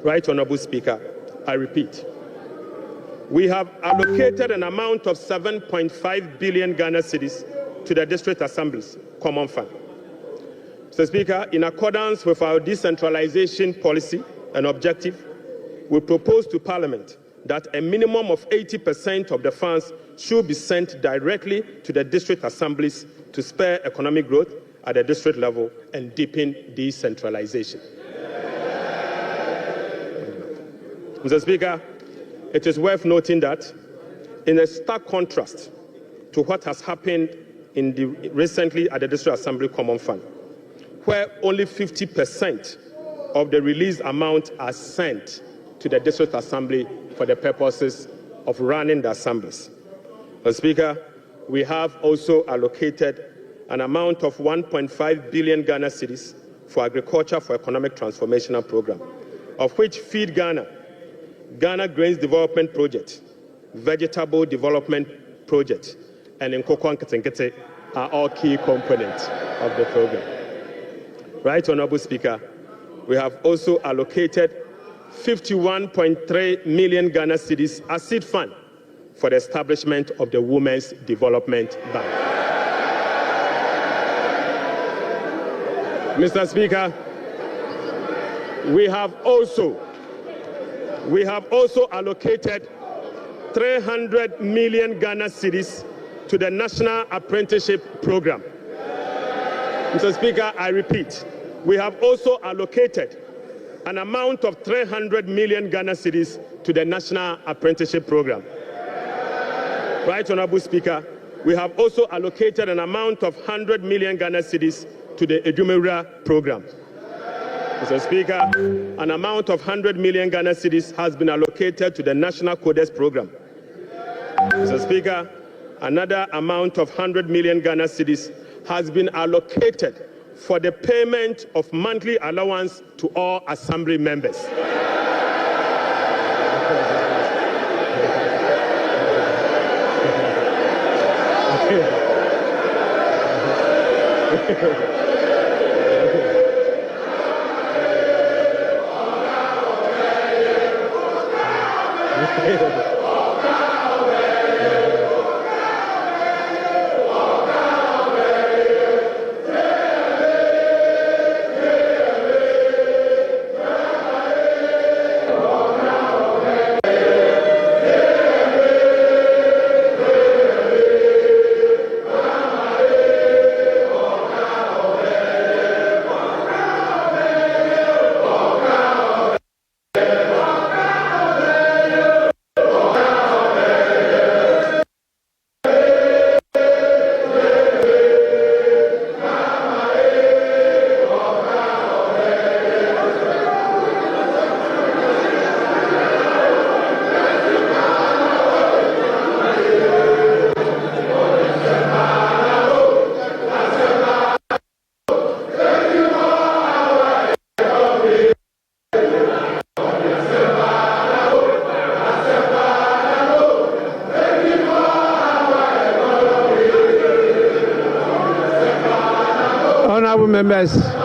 Right Honourable Speaker, I repeat, we have allocated an amount of 7.5 billion Ghana cedis to the District Assembly's Common Fund. Mr. Speaker, in accordance with our decentralization policy and objective, we propose to Parliament that a minimum of 80% of the funds should be sent directly to the District Assemblies to spur economic growth at the district level and deepen decentralization. Mr. Speaker, it is worth noting that in a stark contrast to what has happened recently at the District Assembly Common Fund, where only 50% of the released amount are sent to the District Assembly for the purposes of running the assemblies. Mr. Speaker, we have also allocated an amount of 1.5 billion Ghana cedis for Agriculture for Economic Transformation Program, of which Feed Ghana, Ghana Grains Development Project, Vegetable Development Project, and Nkoko Nketenkete are all key components of the program. Right Honourable Speaker, we have also allocated 51.3 million Ghana cedis as seed fund for the establishment of the Women's Development Bank. Mr. Speaker, we have also allocated 300 million Ghana cedis to the National Apprenticeship Program. Mr. Speaker, I repeat, we have also allocated an amount of 300 million Ghana cedis to the National Apprenticeship Program. Right Honourable Speaker, we have also allocated an amount of 100 million Ghana cedis to the Edumewura Program. Mr. Speaker, an amount of 100 million Ghana cedis has been allocated to the National Codes Program. Mr. Speaker, another amount of 100 million Ghana cedis has been allocated for the payment of monthly allowance to all Assembly members. Honourable members.